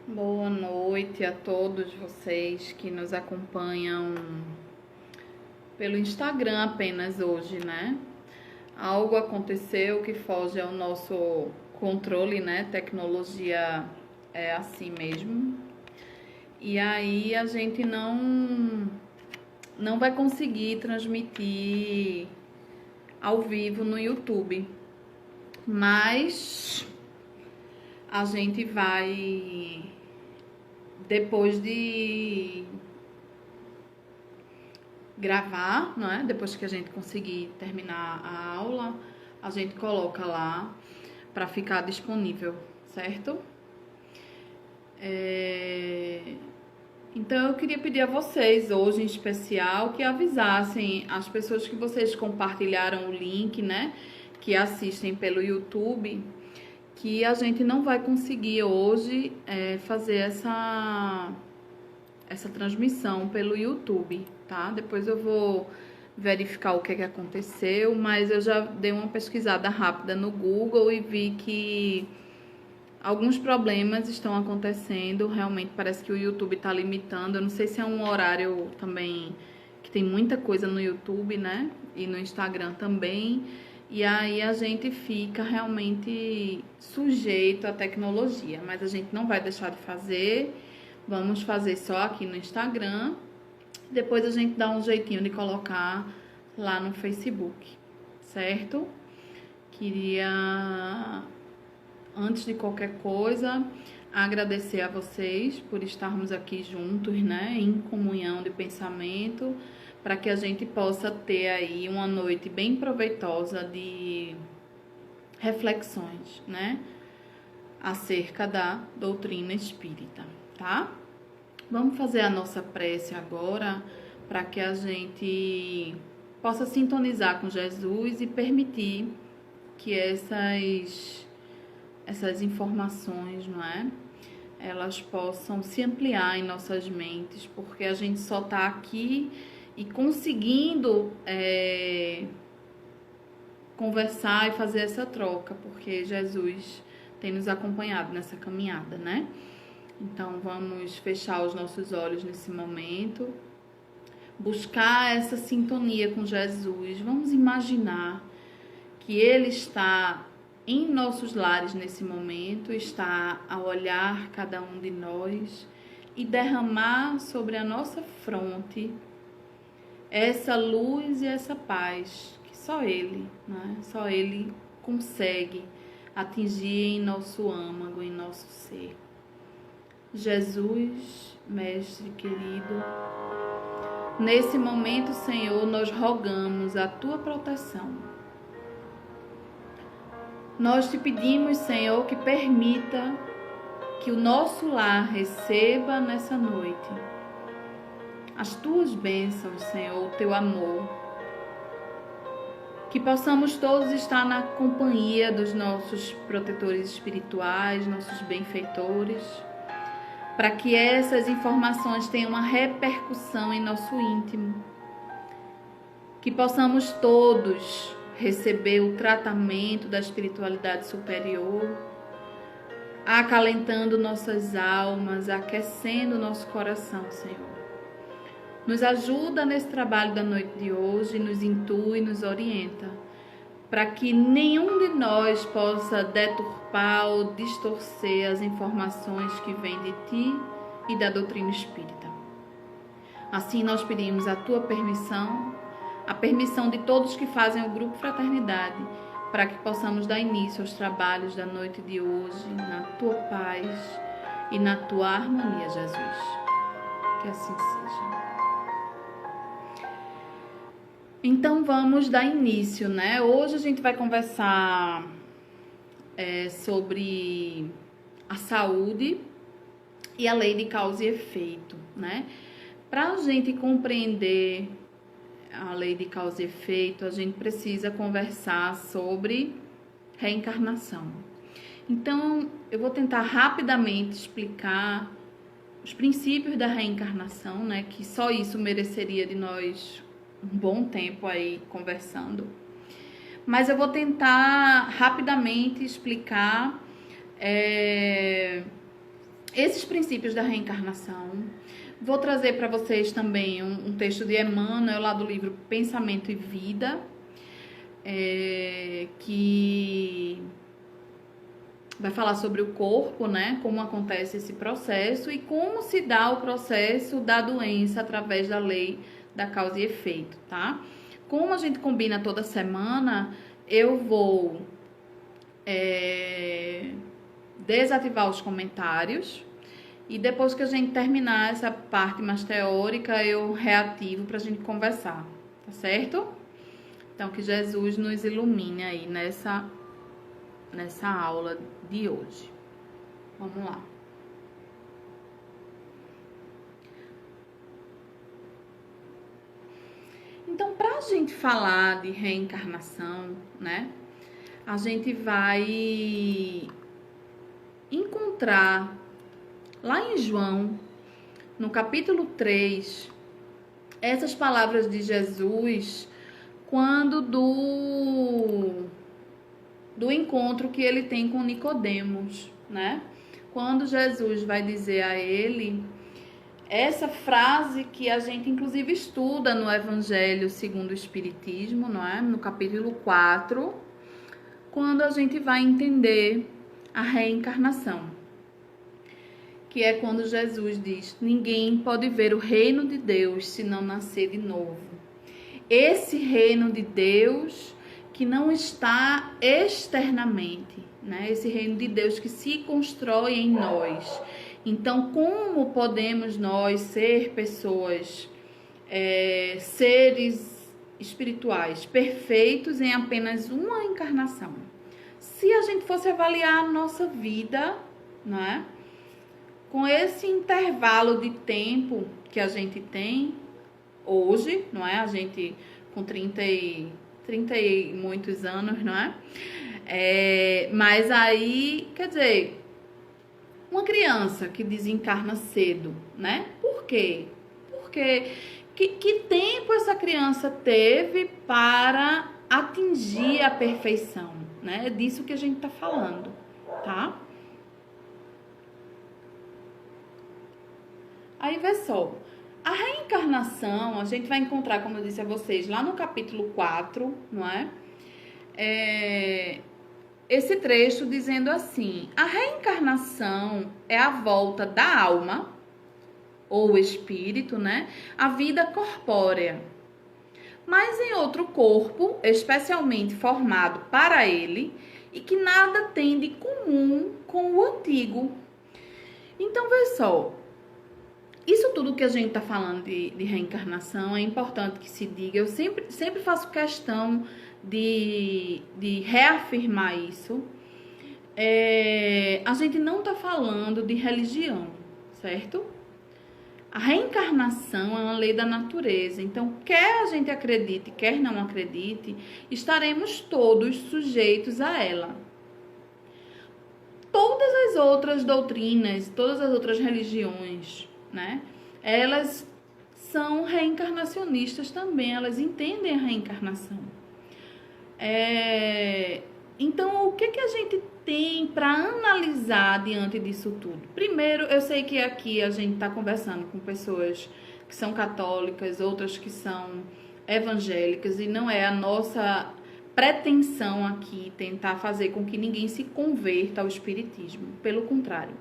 Boa noite a todos vocês que nos acompanham pelo Instagram apenas hoje, né? Algo aconteceu que foge ao nosso controle, né? Tecnologia é assim mesmo. E aí a gente não vai conseguir transmitir ao vivo no YouTube. Mas a gente vai, depois de gravar, não é? Depois que a gente conseguir terminar a aula, a gente coloca lá para ficar disponível, certo? Então eu queria pedir a vocês hoje em especial que avisassem as pessoas que vocês compartilharam o link, né? Que assistem pelo YouTube, que a gente não vai conseguir hoje fazer essa transmissão pelo YouTube, tá? Depois eu vou verificar o que aconteceu, mas eu já dei uma pesquisada rápida no Google e vi que alguns problemas estão acontecendo. Realmente parece que o YouTube tá limitando. Eu não sei se é um horário também que tem muita coisa no YouTube, né? E no Instagram também. E aí a gente fica realmente sujeito à tecnologia, mas a gente não vai deixar de fazer. Vamos fazer só aqui no Instagram. Depois a gente dá um jeitinho de colocar lá no Facebook, certo? Queria, antes de qualquer coisa, agradecer a vocês por estarmos aqui juntos, né? Em comunhão de pensamento, para que a gente possa ter aí uma noite bem proveitosa de reflexões, né? Acerca da doutrina espírita, tá? Vamos fazer a nossa prece agora para que a gente possa sintonizar com Jesus e permitir que essas informações, não é? Elas possam se ampliar em nossas mentes, porque a gente só está aqui e conseguindo conversar e fazer essa troca, porque Jesus tem nos acompanhado nessa caminhada, né? Então vamos fechar os nossos olhos nesse momento, buscar essa sintonia com Jesus. Vamos imaginar que Ele está em nossos lares nesse momento, está a olhar cada um de nós e derramar sobre a nossa fronte essa luz e essa paz que só Ele, né? Só Ele consegue atingir em nosso âmago, em nosso ser. Jesus, Mestre querido, nesse momento, Senhor, nós rogamos a Tua proteção. Nós te pedimos, Senhor, que permita que o nosso lar receba nessa noite as Tuas bênçãos, Senhor, o Teu amor. Que possamos todos estar na companhia dos nossos protetores espirituais, nossos benfeitores, para que essas informações tenham uma repercussão em nosso íntimo. Que possamos todos receber o tratamento da espiritualidade superior, acalentando nossas almas, aquecendo nosso coração, Senhor. Nos ajuda nesse trabalho da noite de hoje, nos intui, nos orienta, para que nenhum de nós possa deturpar ou distorcer as informações que vêm de Ti e da doutrina espírita. Assim nós pedimos a Tua permissão, a permissão de todos que fazem o Grupo Fraternidade, para que possamos dar início aos trabalhos da noite de hoje, na Tua paz e na Tua harmonia, Jesus. Que assim seja. Então vamos dar início, né? Hoje a gente vai conversar sobre a saúde e a lei de causa e efeito, né? Para a gente compreender a lei de causa e efeito, a gente precisa conversar sobre reencarnação. Então, eu vou tentar rapidamente explicar os princípios da reencarnação, né? Que só isso mereceria de nós um bom tempo aí conversando. Mas eu vou tentar rapidamente explicar esses princípios da reencarnação. Vou trazer para vocês também um texto de Emmanuel, lá do livro Pensamento e Vida, que vai falar sobre o corpo, né? Como acontece esse processo e como se dá o processo da doença através da lei da causa e efeito, tá? Como a gente combina toda semana, eu vou desativar os comentários e depois que a gente terminar essa parte mais teórica, eu reativo pra gente conversar, tá certo? Então, que Jesus nos ilumine aí nessa aula de hoje. Vamos lá. Então, para a gente falar de reencarnação, né, a gente vai encontrar lá em João, no capítulo 3, essas palavras de Jesus quando do encontro que ele tem com Nicodemos, né? Quando Jesus vai dizer a ele essa frase que a gente inclusive estuda no Evangelho segundo o Espiritismo, não é? No capítulo 4, quando a gente vai entender a reencarnação, que é quando Jesus diz: ninguém pode ver o reino de Deus se não nascer de novo. Esse reino de Deus que não está externamente, né? Esse reino de Deus que se constrói em nós. Então, como podemos nós ser pessoas, seres espirituais perfeitos em apenas uma encarnação? Se a gente fosse avaliar a nossa vida, né, com esse intervalo de tempo que a gente tem hoje, não é? A gente com 30 e muitos anos, não é? Mas aí, quer dizer, uma criança que desencarna cedo, né? Por quê? Porque que tempo essa criança teve para atingir a perfeição, né? É disso que a gente tá falando, tá? Aí vê só, a reencarnação a gente vai encontrar, como eu disse a vocês, lá no capítulo 4, não é? Esse trecho dizendo assim: a reencarnação é a volta da alma, ou espírito, né? A vida corpórea, mas em outro corpo, especialmente formado para ele, e que nada tem de comum com o antigo. Então, vê só, isso tudo que a gente está falando de reencarnação é importante que se diga. Eu sempre faço questão de reafirmar isso. A gente não está falando de religião, certo? A reencarnação é uma lei da natureza. Então, quer a gente acredite, quer não acredite, estaremos todos sujeitos a ela. Todas as outras doutrinas, todas as outras religiões, né? Elas são reencarnacionistas também, elas entendem a reencarnação. Então, o que a gente tem para analisar diante disso tudo? Primeiro, eu sei que aqui a gente está conversando com pessoas que são católicas, outras que são evangélicas, e não é a nossa pretensão aqui tentar fazer com que ninguém se converta ao espiritismo. Pelo contrário.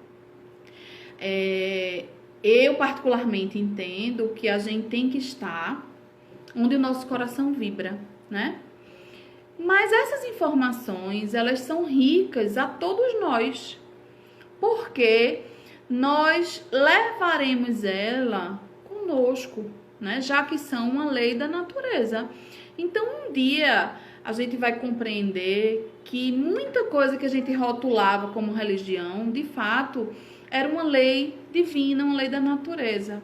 Eu particularmente entendo que a gente tem que estar onde o nosso coração vibra, né? Mas essas informações, elas são ricas a todos nós, porque nós levaremos ela conosco, né? Já que são uma lei da natureza. Então, um dia a gente vai compreender que muita coisa que a gente rotulava como religião, de fato, era uma lei divina, uma lei da natureza.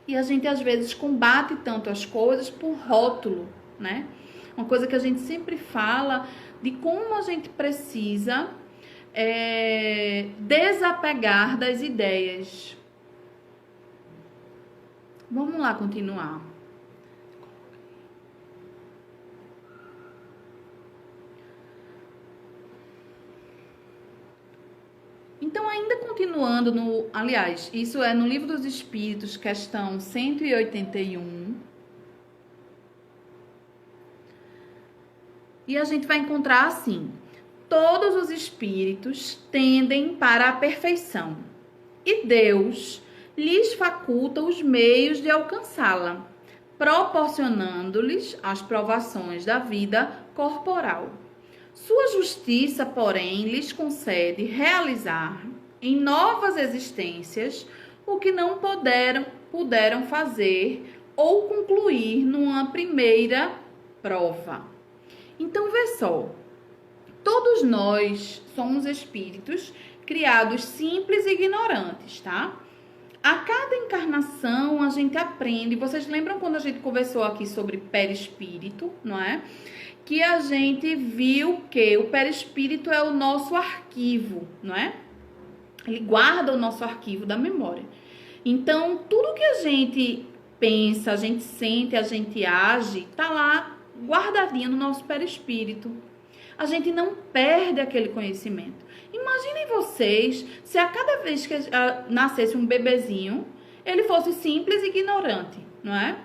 E a gente, às vezes, combate tanto as coisas por rótulo, né? Uma coisa que a gente sempre fala de como a gente precisa desapegar das ideias. Vamos lá continuar. Então, ainda continuando aliás, isso é no Livro dos Espíritos, questão 181. E a gente vai encontrar assim: todos os espíritos tendem para a perfeição, e Deus lhes faculta os meios de alcançá-la, proporcionando-lhes as provações da vida corporal. Sua justiça, porém, lhes concede realizar em novas existências o que não puderam fazer ou concluir numa primeira prova. Então, vê só, todos nós somos espíritos criados simples e ignorantes, tá? A cada encarnação a gente aprende. Vocês lembram quando a gente conversou aqui sobre perispírito, não é? Que a gente viu que o perispírito é o nosso arquivo, não é? Ele guarda o nosso arquivo da memória. Então, tudo que a gente pensa, a gente sente, a gente age, tá lá guardadinho no nosso perispírito. A gente não perde aquele conhecimento. Imaginem vocês se a cada vez que nascesse um bebezinho, ele fosse simples e ignorante, não é?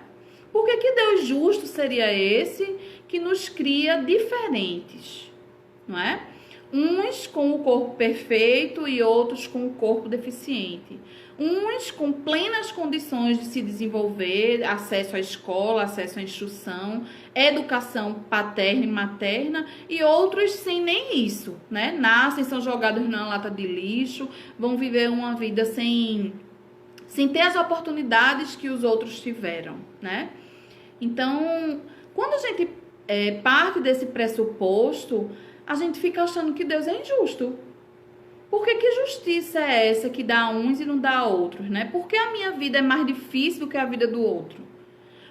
Porque que Deus justo seria esse que nos cria diferentes, não é? Uns com o corpo perfeito e outros com o corpo deficiente. Uns com plenas condições de se desenvolver, acesso à escola, acesso à instrução, educação paterna e materna, e outros sem nem isso, né? Nascem, são jogados na lata de lixo, vão viver uma vida sem ter as oportunidades que os outros tiveram, né? Então, quando a gente parte desse pressuposto, a gente fica achando que Deus é injusto. Porque que justiça é essa que dá a uns e não dá a outros, né? Por que a minha vida é mais difícil do que a vida do outro?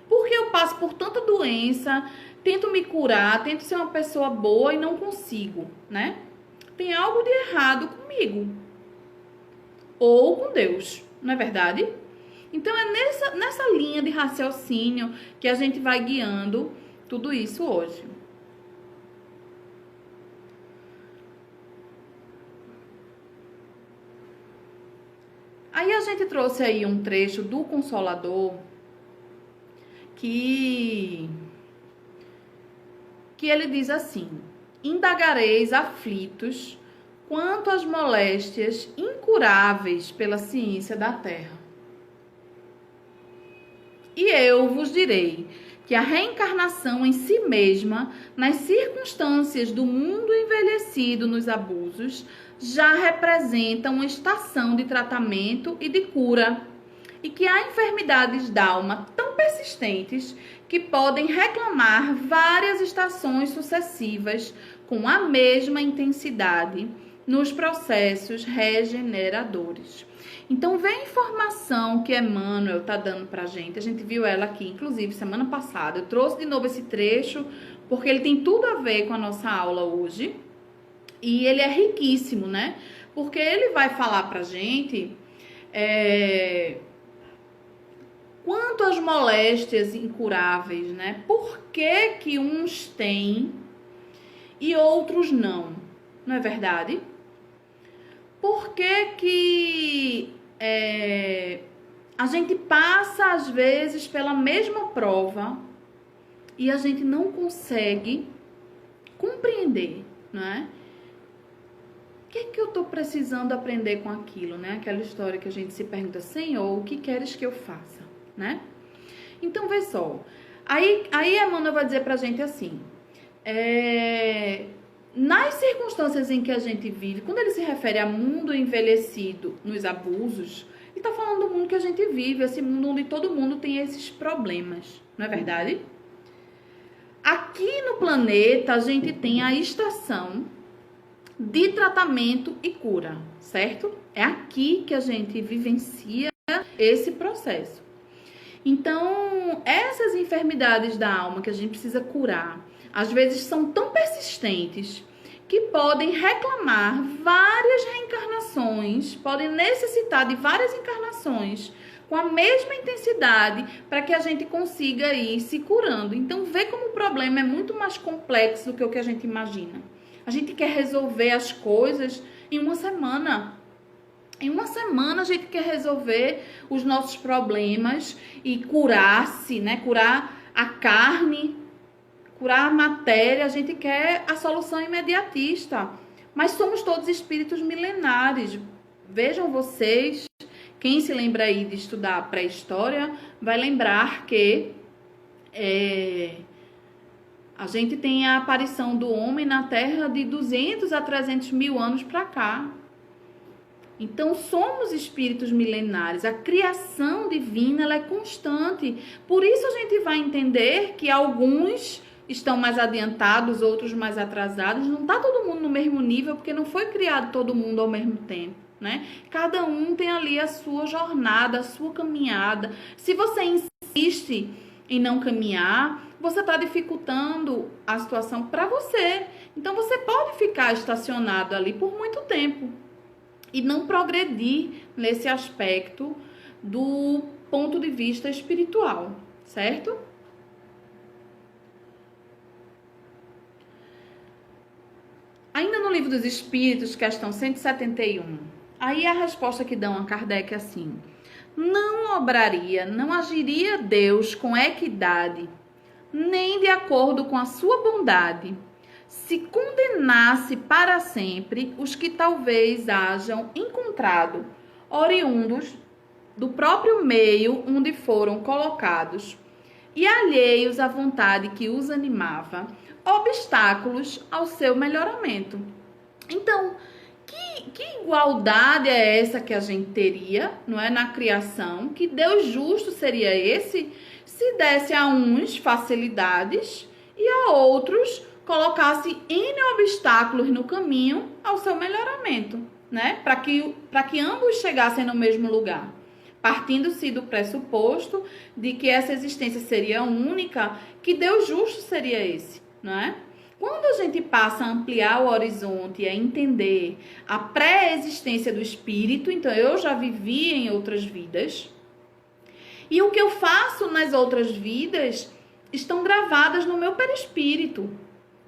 Porque eu passo por tanta doença, tento me curar, tento ser uma pessoa boa e não consigo, né? Tem algo de errado comigo. Ou com Deus, não é verdade? Então é nessa linha de raciocínio que a gente vai guiando tudo isso hoje. Aí a gente trouxe aí um trecho do Consolador que ele diz assim: indagareis aflitos quanto às moléstias incuráveis pela ciência da terra. E eu vos direi que a reencarnação em si mesma, nas circunstâncias do mundo envelhecido nos abusos, já representa uma estação de tratamento e de cura, e que há enfermidades da alma tão persistentes que podem reclamar várias estações sucessivas com a mesma intensidade nos processos regeneradores. Então, vê a informação que Emmanuel está dando para a gente viu ela aqui, inclusive, semana passada. Eu trouxe de novo esse trecho, porque ele tem tudo a ver com a nossa aula hoje. E ele é riquíssimo, né? Porque ele vai falar para a gente quanto às moléstias incuráveis, né? Por que uns têm e outros não? Não é verdade? Por que a gente passa, às vezes, pela mesma prova e a gente não consegue compreender, não é? O que eu estou precisando aprender com aquilo, né? Aquela história que a gente se pergunta: Senhor, o que queres que eu faça, né? Então, vê só. Aí Emmanuel vai dizer pra gente assim: nas circunstâncias em que a gente vive, quando ele se refere a mundo envelhecido nos abusos, ele está falando do mundo que a gente vive, esse mundo onde todo mundo tem esses problemas, não é verdade? Aqui no planeta, a gente tem a estação de tratamento e cura, certo? É aqui que a gente vivencia esse processo. Então, essas enfermidades da alma que a gente precisa curar, às vezes são tão persistentes que podem reclamar várias reencarnações, podem necessitar de várias encarnações com a mesma intensidade para que a gente consiga ir se curando. Então, vê como o problema é muito mais complexo do que o que a gente imagina. A gente quer resolver as coisas em uma semana. Em uma semana a gente quer resolver os nossos problemas e curar-se, né? Curar a carne, curar a matéria. A gente quer a solução imediatista. Mas somos todos espíritos milenares. Vejam vocês, quem se lembra aí de estudar a pré-história, vai lembrar que a gente tem a aparição do homem na Terra de 200 a 300 mil anos para cá. Então, somos espíritos milenares. A criação divina, ela é constante. Por isso, a gente vai entender que alguns estão mais adiantados, outros mais atrasados. Não está todo mundo no mesmo nível, porque não foi criado todo mundo ao mesmo tempo, né? Cada um tem ali a sua jornada, a sua caminhada. Se você insiste em não caminhar, você está dificultando a situação para você. Então, você pode ficar estacionado ali por muito tempo e não progredir nesse aspecto do ponto de vista espiritual, certo? Ainda no Livro dos Espíritos, questão 171, aí a resposta que dão a Kardec é assim: não obraria, não agiria Deus com equidade, nem de acordo com a sua bondade, se condenasse para sempre os que talvez hajam encontrado, oriundos do próprio meio onde foram colocados, e alheios à vontade que os animava, obstáculos ao seu melhoramento. Então, que igualdade é essa que a gente teria, não é, na criação? Que Deus justo seria esse se desse a uns facilidades e a outros colocasse N obstáculos no caminho ao seu melhoramento, né? Para que ambos chegassem no mesmo lugar. Partindo-se do pressuposto de que essa existência seria única, que Deus justo seria esse, não é? Quando a gente passa a ampliar o horizonte e a entender a pré-existência do espírito, então eu já vivi em outras vidas, e o que eu faço nas outras vidas estão gravadas no meu perispírito.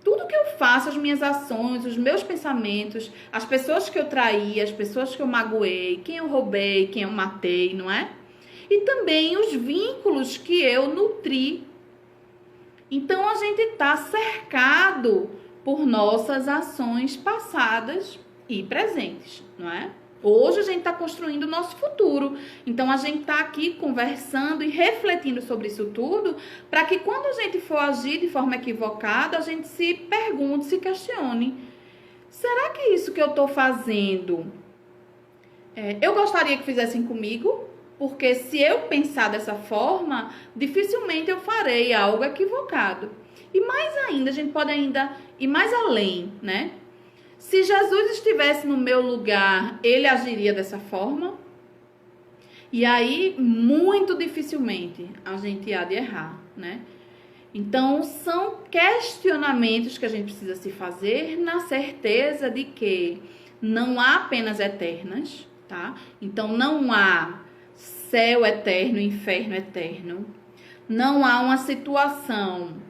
Tudo que eu faço, as minhas ações, os meus pensamentos, as pessoas que eu traí, as pessoas que eu magoei, quem eu roubei, quem eu matei, não é? E também os vínculos que eu nutri. Então, a gente está cercado por nossas ações passadas e presentes, não é? Hoje a gente está construindo o nosso futuro. Então, a gente está aqui conversando e refletindo sobre isso tudo para que quando a gente for agir de forma equivocada, a gente se pergunte, se questione. Será que isso que eu estou fazendo, eu gostaria que fizessem comigo? Porque se eu pensar dessa forma, dificilmente eu farei algo equivocado. E mais ainda, a gente pode ainda ir mais além, né? Se Jesus estivesse no meu lugar, ele agiria dessa forma? E aí, muito dificilmente, a gente há de errar, né? Então, são questionamentos que a gente precisa se fazer na certeza de que não há penas eternas, tá? Então, não há céu eterno, inferno eterno. Não há uma situação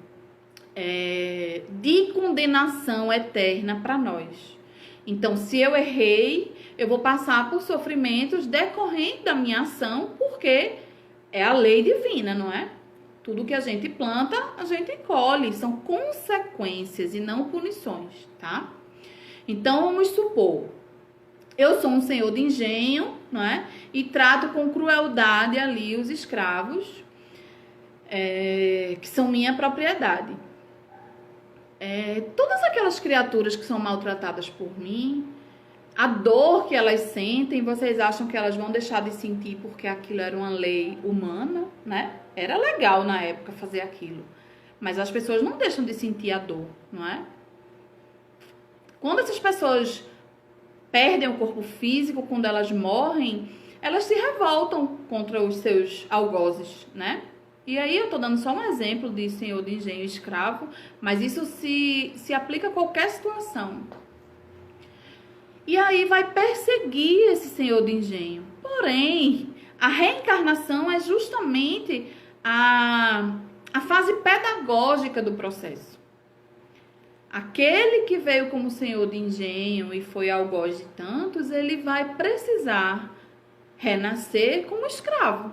de condenação eterna para nós. Então, se eu errei, eu vou passar por sofrimentos decorrentes da minha ação, porque é a lei divina, não é? Tudo que a gente planta, a gente colhe. São consequências e não punições, tá? Então, vamos supor, eu sou um senhor de engenho, não é? E trato com crueldade ali os escravos, que são minha propriedade. Todas aquelas criaturas que são maltratadas por mim, a dor que elas sentem, vocês acham que elas vão deixar de sentir porque aquilo era uma lei humana, né? Era legal na época fazer aquilo. Mas as pessoas não deixam de sentir a dor, não é? Quando essas pessoas perdem o corpo físico, quando elas morrem, elas se revoltam contra os seus algozes, né? E aí eu tô dando só um exemplo de senhor de engenho escravo, mas isso se aplica a qualquer situação. E aí vai perseguir esse senhor de engenho. Porém, a reencarnação é justamente a fase pedagógica do processo. aquele que veio como senhor de engenho e foi algoz de tantos, ele vai precisar renascer como escravo.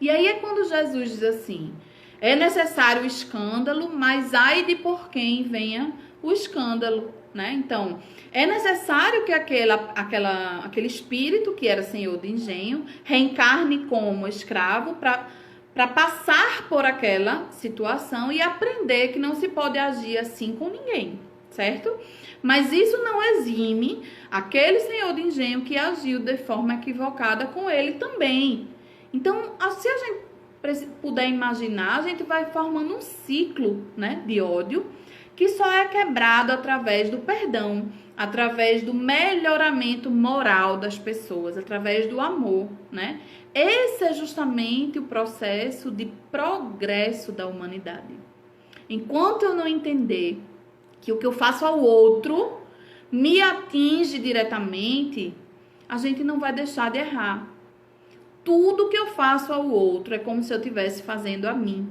E aí é quando Jesus diz assim: é necessário o escândalo, mas ai de por quem venha o escândalo, né? Então, é necessário que aquele espírito que era senhor de engenho reencarne como escravo para passar por aquela situação e aprender que não se pode agir assim com ninguém, certo? Mas isso não exime aquele senhor de engenho que agiu de forma equivocada com ele também. Então, se a gente puder imaginar, a gente vai formando um ciclo, né, de ódio que só é quebrado através do perdão, através do melhoramento moral das pessoas, através do amor, né? Esse é justamente o processo de progresso da humanidade. Enquanto eu não entender que o que eu faço ao outro me atinge diretamente, a gente não vai deixar de errar. Tudo que eu faço ao outro é como se eu estivesse fazendo a mim.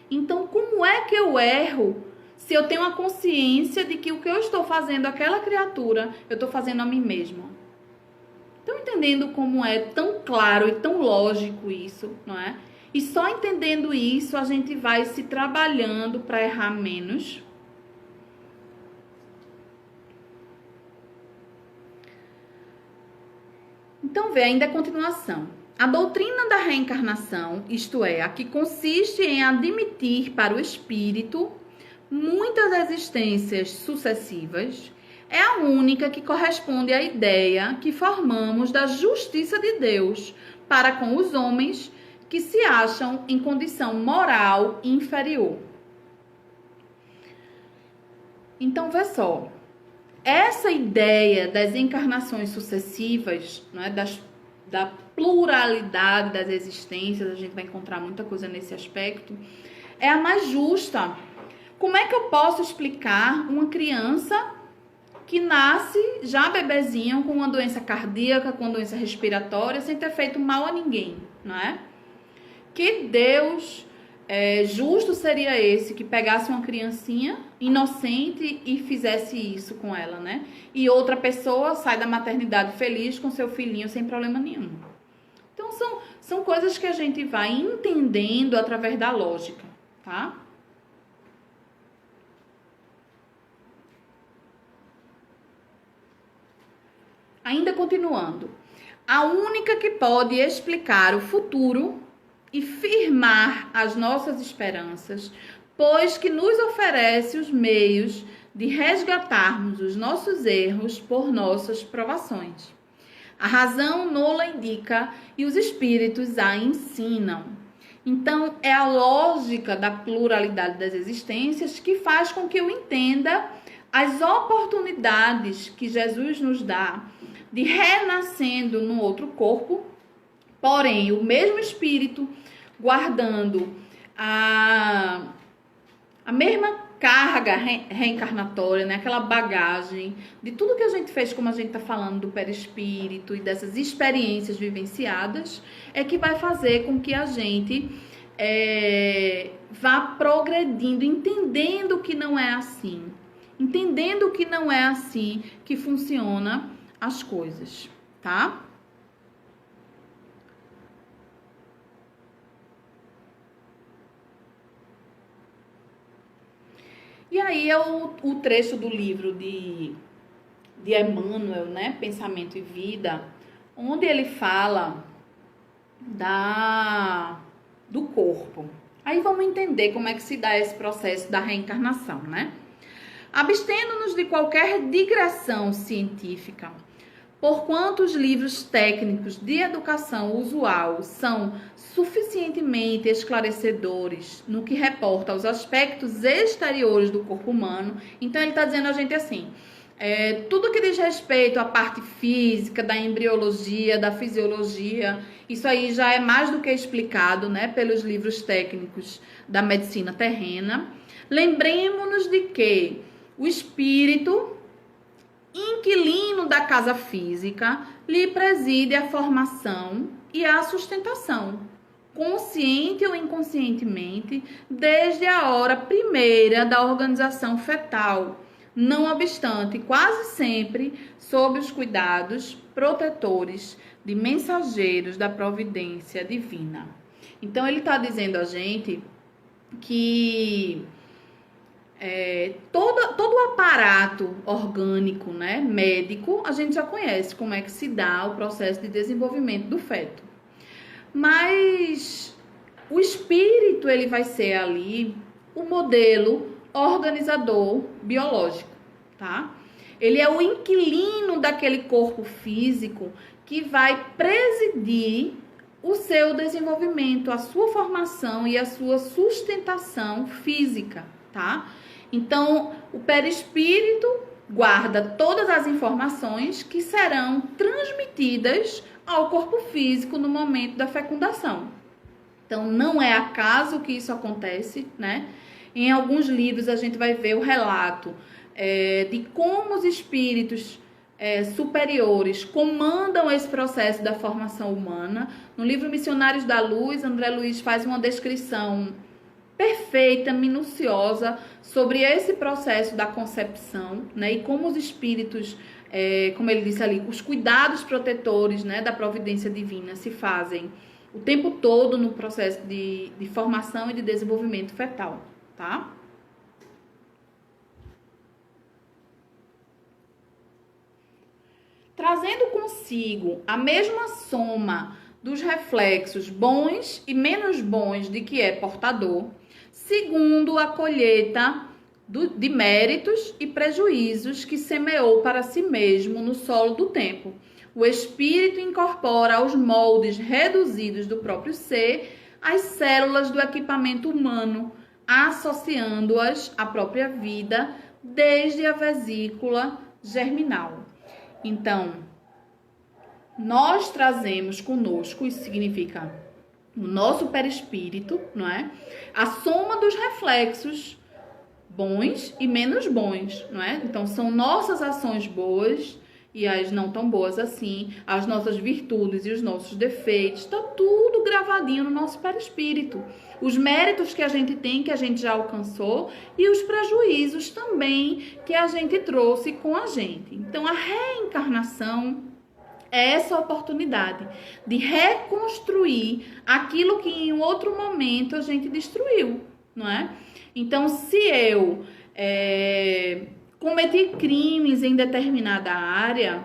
Então, como é que eu erro se eu tenho a consciência de que o que eu estou fazendo àquela criatura, eu estou fazendo a mim mesma? Estão entendendo como é tão claro e tão lógico isso, não é? E só entendendo isso, a gente vai se trabalhando para errar menos. Então, vê ainda a continuação. A doutrina da reencarnação, isto é, a que consiste em admitir para o espírito muitas existências sucessivas, é a única que corresponde à ideia que formamos da justiça de Deus para com os homens que se acham em condição moral inferior. Então, vê só, essa ideia das encarnações sucessivas, não é, da pluralidade das existências, a gente vai encontrar muita coisa nesse aspecto, é a mais justa. Como é que eu posso explicar uma criança que nasce já bebezinho com uma doença cardíaca, com uma doença respiratória, sem ter feito mal a ninguém, não é? Que Deus justo seria esse que pegasse uma criancinha inocente e fizesse isso com ela, né? E outra pessoa sai da maternidade feliz com seu filhinho sem problema nenhum. Então, são coisas que a gente vai entendendo através da lógica, tá? Ainda continuando. A única que pode explicar o futuro e firmar as nossas esperanças, pois que nos oferece os meios de resgatarmos os nossos erros por nossas provações. A razão nola indica e os espíritos a ensinam. Então, é a lógica da pluralidade das existências que faz com que eu entenda as oportunidades que Jesus nos dá de renascendo num outro corpo, porém, o mesmo espírito guardando a mesma carga reencarnatória, né? Aquela bagagem de tudo que a gente fez, como a gente está falando do perispírito e dessas experiências vivenciadas, é que vai fazer com que a gente vá progredindo, entendendo que não é assim. Entendendo que não é assim que funciona as coisas, tá? E aí é o trecho do livro de Emmanuel, né? Pensamento e Vida, onde ele fala do corpo. Aí vamos entender como é que se dá esse processo da reencarnação, né? Abstendo-nos de qualquer digressão científica, porquanto os livros técnicos de educação usual são suficientemente esclarecedores no que reporta aos aspectos exteriores do corpo humano. Então ele está dizendo a gente assim, tudo que diz respeito à parte física, da embriologia, da fisiologia, isso aí já é mais do que explicado, né, pelos livros técnicos da medicina terrena. Lembremos-nos de que o espírito, inquilino da casa física, lhe preside a formação e a sustentação. consciente ou inconscientemente, desde a hora primeira da organização fetal, não obstante, quase sempre sob os cuidados protetores de mensageiros da providência divina. Então, ele está dizendo a gente que todo o aparato orgânico, né, médico, a gente já conhece como é que se dá o processo de desenvolvimento do feto. Mas o espírito, ele vai ser ali o modelo organizador biológico, tá? Ele é o inquilino daquele corpo físico que vai presidir o seu desenvolvimento, a sua formação e a sua sustentação física, tá? Então, o perispírito guarda todas as informações que serão transmitidas ao corpo físico no momento da fecundação. Então, não é acaso que isso acontece, né? Em alguns livros a gente vai ver o relato de como os espíritos superiores comandam esse processo da formação humana. No livro Missionários da Luz, André Luiz faz uma descrição perfeita, minuciosa sobre esse processo da concepção, né? E como os espíritos, como ele disse ali, os cuidados protetores, né, da providência divina se fazem o tempo todo no processo de formação e de desenvolvimento fetal, tá? Trazendo consigo a mesma soma dos reflexos bons e menos bons de que é portador, segundo a colheita de méritos e prejuízos que semeou para si mesmo no solo do tempo. O espírito incorpora aos moldes reduzidos do próprio ser as células do equipamento humano, associando-as à própria vida desde a vesícula germinal. Então, nós trazemos conosco, isso significa o nosso perispírito, não é? A soma dos reflexos bons e menos bons, não é? Então, são nossas ações boas e as não tão boas assim, as nossas virtudes e os nossos defeitos, está tudo gravadinho no nosso perispírito. Os méritos que a gente tem, que a gente já alcançou, e os prejuízos também que a gente trouxe com a gente. Então, a reencarnação é essa oportunidade de reconstruir aquilo que em outro momento a gente destruiu, não é? Então, se eu cometi crimes em determinada área,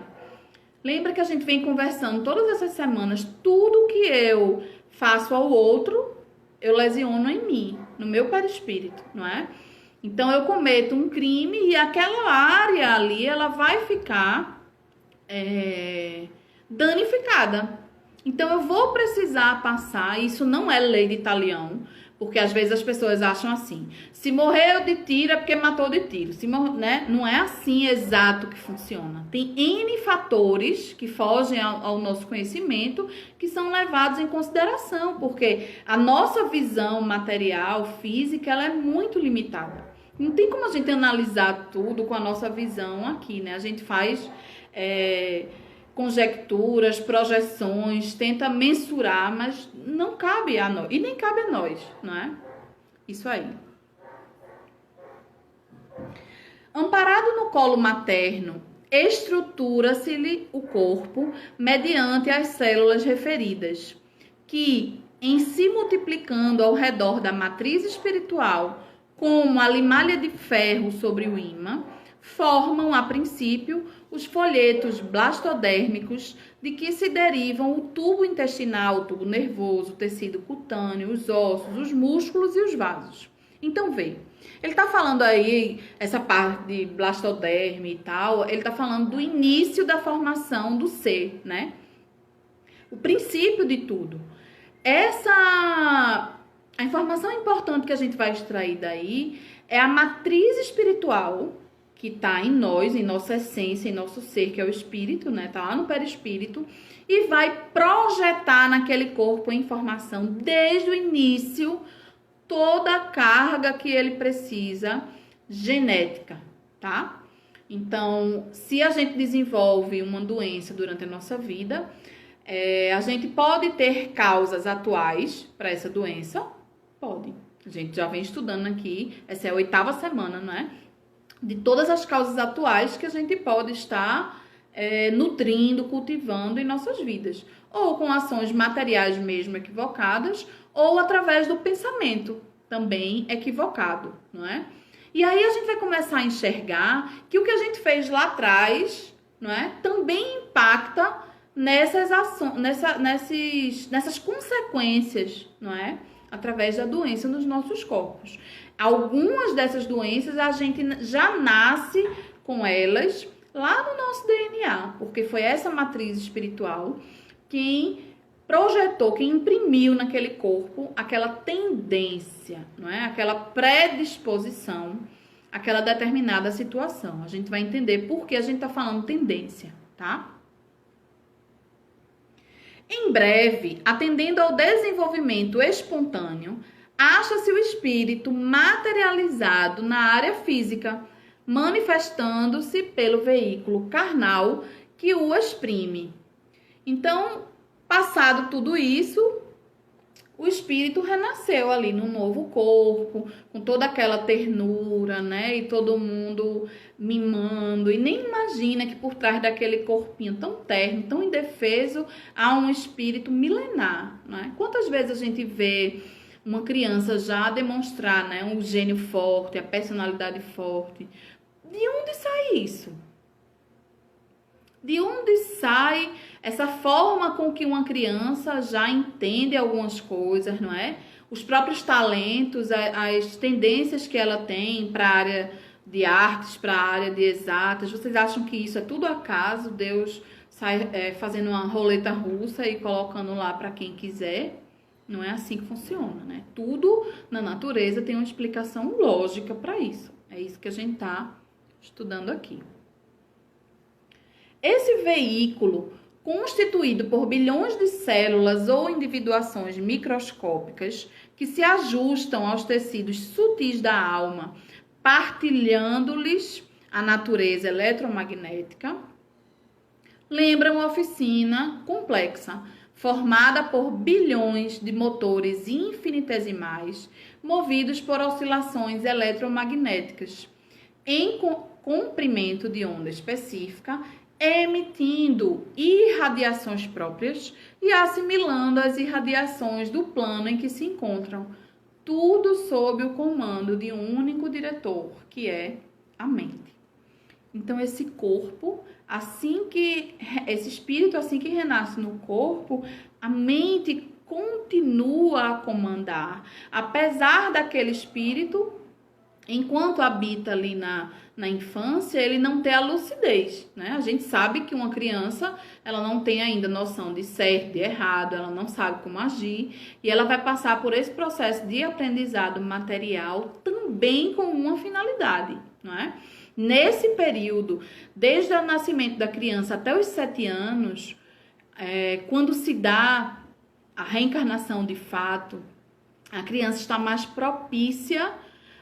lembra que a gente vem conversando todas essas semanas, tudo que eu faço ao outro, eu lesiono em mim, no meu perispírito, não é? Então, eu cometo um crime e aquela área ali, ela vai ficar danificada. Então, eu vou precisar passar, isso não é lei de talião, porque às vezes as pessoas acham assim, se morreu de tiro é porque matou de tiro, né? Não é assim exato que funciona. Tem N fatores que fogem ao nosso conhecimento que são levados em consideração, porque a nossa visão material, física, ela é muito limitada. Não tem como a gente analisar tudo com a nossa visão aqui, né? A gente faz conjecturas, projeções, tenta mensurar, mas não cabe a nós, e nem cabe a nós, não é? Isso aí. Amparado no colo materno, estrutura-se-lhe o corpo mediante as células referidas, que, em se multiplicando ao redor da matriz espiritual, como a limalha de ferro sobre o ímã, formam, a princípio, os folhetos blastodérmicos de que se derivam o tubo intestinal, o tubo nervoso, o tecido cutâneo, os ossos, os músculos e os vasos. Então, vê, ele está falando aí, essa parte de blastoderme e tal, ele está falando do início da formação do ser, né? O princípio de tudo. A informação importante que a gente vai extrair daí é a matriz espiritual que está em nós, em nossa essência, em nosso ser, que é o espírito, né? Está lá no perispírito, e vai projetar naquele corpo a informação desde o início, toda a carga que ele precisa, genética, tá? Então, se a gente desenvolve uma doença durante a nossa vida, A gente pode ter causas atuais para essa doença? Pode. A gente já vem estudando aqui, essa é a 8ª semana, não é? De todas as causas atuais que a gente pode estar nutrindo, cultivando em nossas vidas. Ou com ações materiais mesmo equivocadas, ou através do pensamento também equivocado, não é? E aí a gente vai começar a enxergar que o que a gente fez lá atrás, não é? Também impacta nessas ações, nessas consequências, não é? Através da doença nos nossos corpos. Algumas dessas doenças a gente já nasce com elas lá no nosso DNA, porque foi essa matriz espiritual quem projetou, quem imprimiu naquele corpo aquela tendência, não é? Aquela predisposição, aquela determinada situação. A gente vai entender por que a gente está falando tendência, tá? Em breve, atendendo ao desenvolvimento espontâneo, acha-se o espírito materializado na área física, manifestando-se pelo veículo carnal que o exprime. Então, passado tudo isso, o espírito renasceu ali no novo corpo, com toda aquela ternura, né? E todo mundo mimando. E nem imagina que por trás daquele corpinho tão terno, tão indefeso, há um espírito milenar, né? Quantas vezes a gente vê uma criança já demonstrar, né, um gênio forte, a personalidade forte? De onde sai isso? De onde sai essa forma com que uma criança já entende algumas coisas, não é? Os próprios talentos, as tendências que ela tem para a área de artes, para a área de exatas. Vocês acham que isso é tudo acaso? Deus sai fazendo uma roleta russa e colocando lá para quem quiser? Não é assim que funciona, né? Tudo na natureza tem uma explicação lógica para isso. É isso que a gente está estudando aqui. Esse veículo, constituído por bilhões de células ou individuações microscópicas que se ajustam aos tecidos sutis da alma, partilhando-lhes a natureza eletromagnética, lembra uma oficina complexa, formada por bilhões de motores infinitesimais, movidos por oscilações eletromagnéticas, em comprimento de onda específica, emitindo irradiações próprias e assimilando as irradiações do plano em que se encontram, tudo sob o comando de um único diretor, que é a mente. Então, esse corpo, esse espírito, assim que renasce no corpo, a mente continua a comandar, apesar daquele espírito, enquanto habita ali na infância, ele não tem a lucidez, né? A gente sabe que uma criança, ela não tem ainda noção de certo, de errado, ela não sabe como agir, e ela vai passar por esse processo de aprendizado material também com uma finalidade, não é? Nesse período, desde o nascimento da criança até os 7 anos, quando se dá a reencarnação de fato, a criança está mais propícia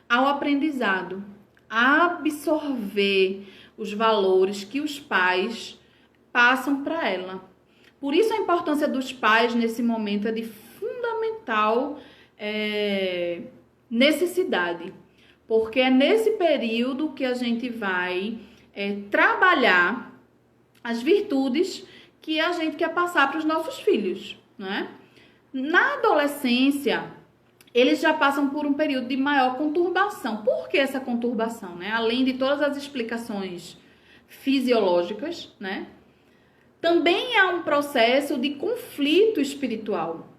ao aprendizado, a absorver os valores que os pais passam para ela. Por isso a importância dos pais nesse momento é de fundamental necessidade, porque é nesse período que a gente vai trabalhar as virtudes que a gente quer passar para os nossos filhos, não é? Na adolescência, eles já passam por um período de maior conturbação. Por que essa conturbação, né? Além de todas as explicações fisiológicas, né? Também há um processo de conflito espiritual.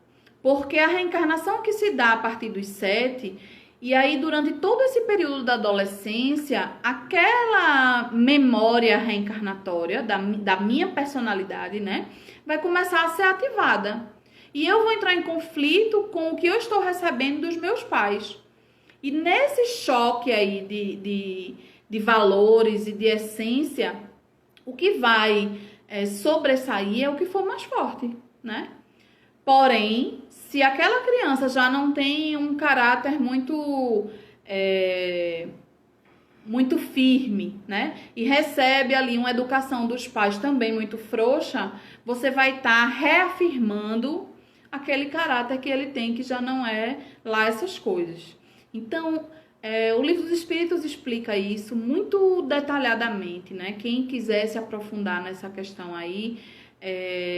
Porque a reencarnação que se dá a partir dos 7, e aí durante todo esse período da adolescência, aquela memória reencarnatória da minha personalidade, né? Vai começar a ser ativada. E eu vou entrar em conflito com o que eu estou recebendo dos meus pais. E nesse choque aí de valores e de essência, o que vai sobressair é o que for mais forte, né? Porém, se aquela criança já não tem um caráter muito muito firme, né? E recebe ali uma educação dos pais também muito frouxa, você vai estar reafirmando aquele caráter que ele tem, que já não é lá essas coisas. Então, o Livro dos Espíritos explica isso muito detalhadamente, né? Quem quiser se aprofundar nessa questão aí,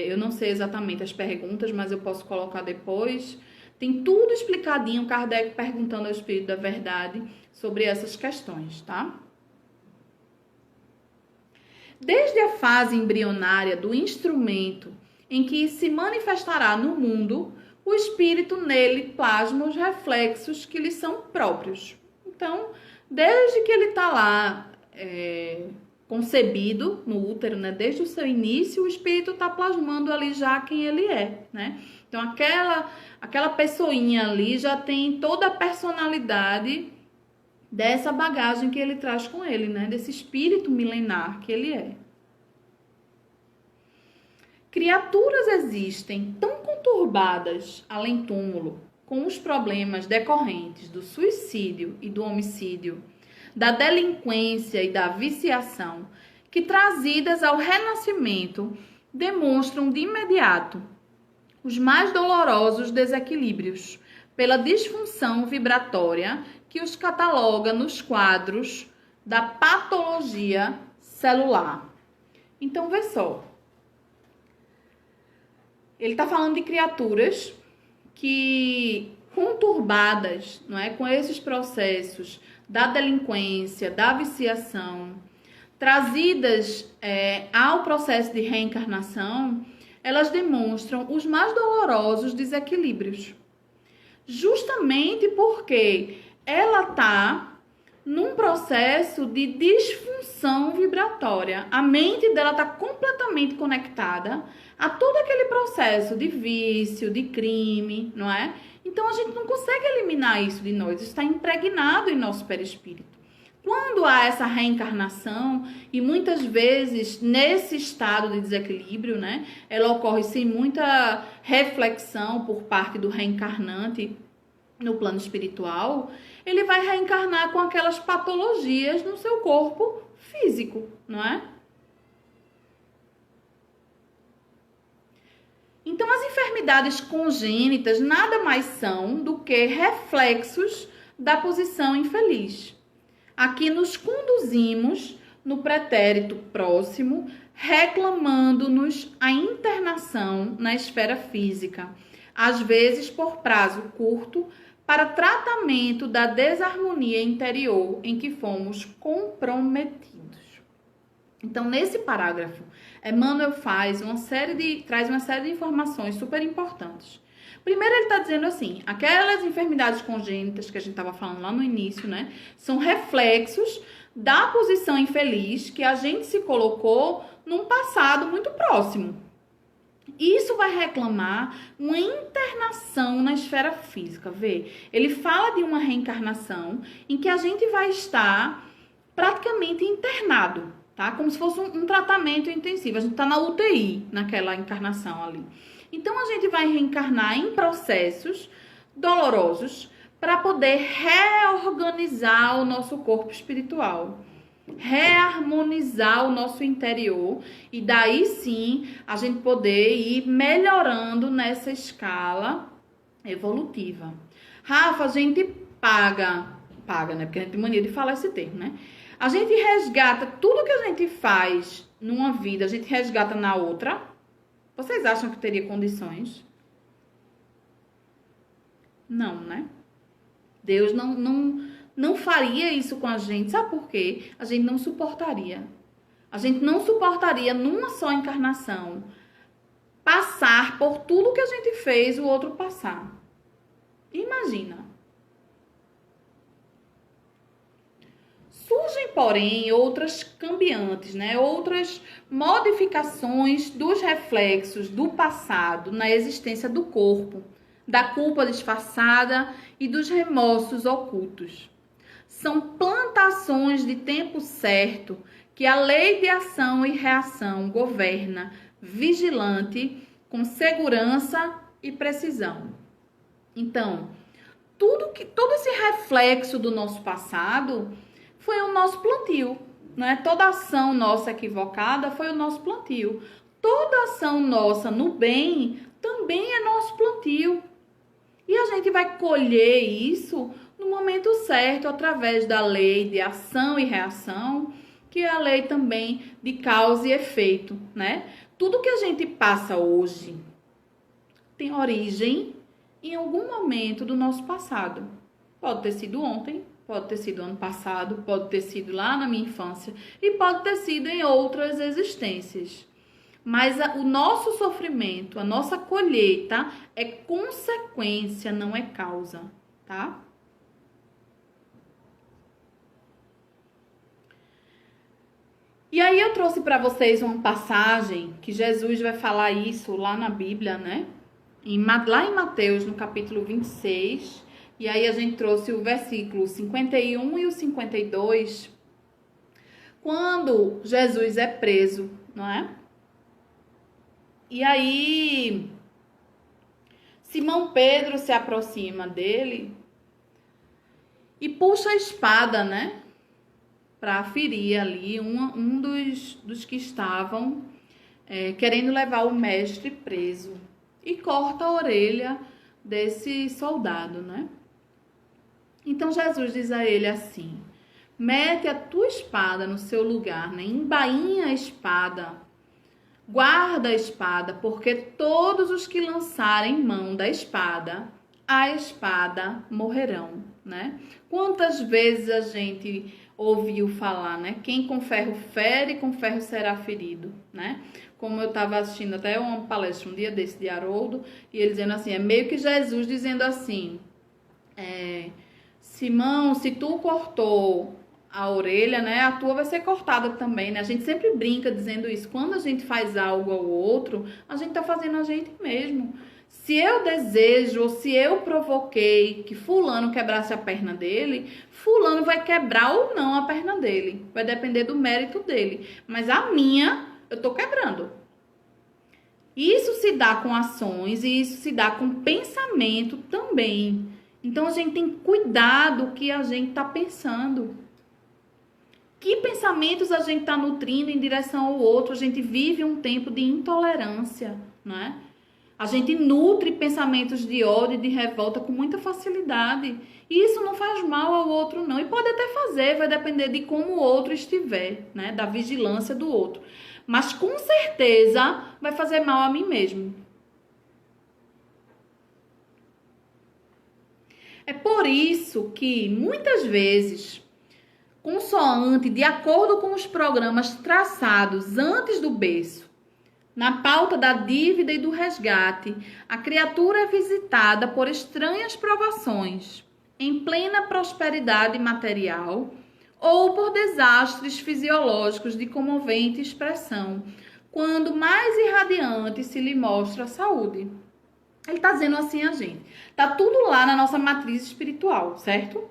eu não sei exatamente as perguntas, mas eu posso colocar depois. Tem tudo explicadinho, Kardec perguntando ao Espírito da Verdade sobre essas questões, tá? Desde a fase embrionária do instrumento em que se manifestará no mundo, o espírito nele plasma os reflexos que lhe são próprios. Então, desde que ele está lá concebido no útero, né? Desde o seu início, o espírito está plasmando ali já quem ele é, né? Então, aquela pessoinha ali já tem toda a personalidade dessa bagagem que ele traz com ele, né? Desse espírito milenar que ele é. Criaturas existem tão conturbadas, além túmulo, com os problemas decorrentes do suicídio e do homicídio, da delinquência e da viciação, que trazidas ao renascimento demonstram de imediato os mais dolorosos desequilíbrios, pela disfunção vibratória que os cataloga nos quadros da patologia celular. Então, vê só. Ele está falando de criaturas que, conturbadas, não é, com esses processos da delinquência, da viciação, trazidas ao processo de reencarnação, elas demonstram os mais dolorosos desequilíbrios. Justamente porque ela está num processo de disfunção vibratória. A mente dela está completamente conectada a todo aquele processo de vício, de crime, não é? Então, a gente não consegue eliminar isso de nós. Isso está impregnado em nosso perispírito. Quando há essa reencarnação, e muitas vezes nesse estado de desequilíbrio, né, ela ocorre sem muita reflexão por parte do reencarnante no plano espiritual, ele vai reencarnar com aquelas patologias no seu corpo físico, não é? Então, as enfermidades congênitas nada mais são do que reflexos da posição infeliz. Aqui nos conduzimos no pretérito próximo, reclamando-nos a internação na esfera física, às vezes por prazo curto, para tratamento da desarmonia interior em que fomos comprometidos. Então, nesse parágrafo, Emmanuel traz uma série de informações super importantes. Primeiro, ele está dizendo assim, aquelas enfermidades congênitas que a gente estava falando lá no início, né, são reflexos da posição infeliz que a gente se colocou num passado muito próximo. Isso vai reclamar uma internação na esfera física, vê? Ele fala de uma reencarnação em que a gente vai estar praticamente internado, tá? Como se fosse um tratamento intensivo. A gente está na UTI naquela encarnação ali. Então, a gente vai reencarnar em processos dolorosos para poder reorganizar o nosso corpo espiritual, reharmonizar o nosso interior e daí sim a gente poder ir melhorando nessa escala evolutiva. Rafa, a gente paga, né? Porque a gente tem mania de falar esse termo, né? A gente resgata tudo que a gente faz numa vida, a gente resgata na outra. Vocês acham que teria condições? Não, né? Deus não faria isso com a gente. Sabe por quê? A gente não suportaria. A gente não suportaria numa só encarnação passar por tudo que a gente fez o outro passar. Imagina. Surgem, porém, outras cambiantes, né? Outras modificações dos reflexos do passado na existência do corpo, da culpa disfarçada e dos remorsos ocultos. São plantações de tempo certo que a lei de ação e reação governa, vigilante, com segurança e precisão. Então, todo esse reflexo do nosso passado foi o nosso plantio, né? Toda ação nossa equivocada foi o nosso plantio. Toda ação nossa no bem também é nosso plantio. E a gente vai colher isso no momento certo, através da lei de ação e reação, que é a lei também de causa e efeito, né? Tudo que a gente passa hoje tem origem em algum momento do nosso passado. Pode ter sido ontem, pode ter sido ano passado, pode ter sido lá na minha infância e pode ter sido em outras existências. Mas o nosso sofrimento, a nossa colheita é consequência, não é causa, tá? E aí eu trouxe para vocês uma passagem que Jesus vai falar isso lá na Bíblia, né? Lá em Mateus, no capítulo 26. E aí a gente trouxe o versículo 51 e o 52. Quando Jesus é preso, não é? E aí, Simão Pedro se aproxima dele e puxa a espada, né? Para ferir ali um dos que estavam querendo levar o mestre preso. E corta a orelha desse soldado, né? Então Jesus diz a ele assim: mete a tua espada no seu lugar, né? Embainha a espada. Guarda a espada, porque todos os que lançarem mão da espada, a espada morrerão, né? Quantas vezes a gente ouviu falar, né? Quem com ferro fere, com ferro será ferido, né? Como eu estava assistindo até uma palestra um dia desse de Haroldo, e ele dizendo assim, é meio que Jesus dizendo assim, Simão, se tu cortou a orelha, né, a tua vai ser cortada também, né? A gente sempre brinca dizendo isso. Quando a gente faz algo ao outro, a gente tá fazendo a gente mesmo. Se eu desejo ou se eu provoquei que fulano quebrasse a perna dele, fulano vai quebrar ou não a perna dele. Vai depender do mérito dele. Mas a minha, eu tô quebrando. Isso se dá com ações e isso se dá com pensamento também. Então a gente tem que cuidar do que a gente tá pensando. Que pensamentos a gente está nutrindo em direção ao outro? A gente vive um tempo de intolerância, né? A gente nutre pensamentos de ódio e de revolta com muita facilidade. E isso não faz mal ao outro, não. E pode até fazer, vai depender de como o outro estiver, né? Da vigilância do outro. Mas com certeza vai fazer mal a mim mesmo. É por isso que muitas vezes, consoante, de acordo com os programas traçados antes do berço, na pauta da dívida e do resgate, a criatura é visitada por estranhas provações, em plena prosperidade material, ou por desastres fisiológicos de comovente expressão, quando mais irradiante se lhe mostra a saúde. Ele está dizendo assim a gente, tá tudo lá na nossa matriz espiritual, certo?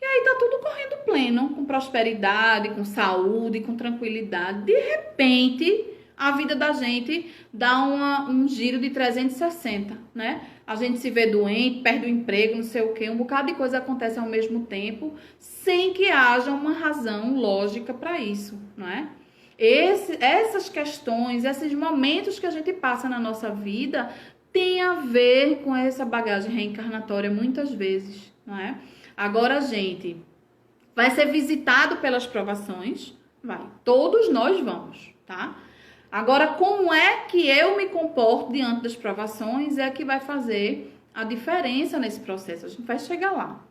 E aí tá tudo correndo pleno, com prosperidade, com saúde, com tranquilidade. De repente, a vida da gente dá um giro de 360, né? A gente se vê doente, perde o emprego, não sei o quê, um bocado de coisa acontece ao mesmo tempo, sem que haja uma razão lógica para isso, não é? Essas questões, esses momentos que a gente passa na nossa vida, tem a ver com essa bagagem reencarnatória muitas vezes, não é? Agora a gente vai ser visitado pelas provações, vai, todos nós vamos, tá? Agora, como é que eu me comporto diante das provações é que vai fazer a diferença nesse processo, a gente vai chegar lá.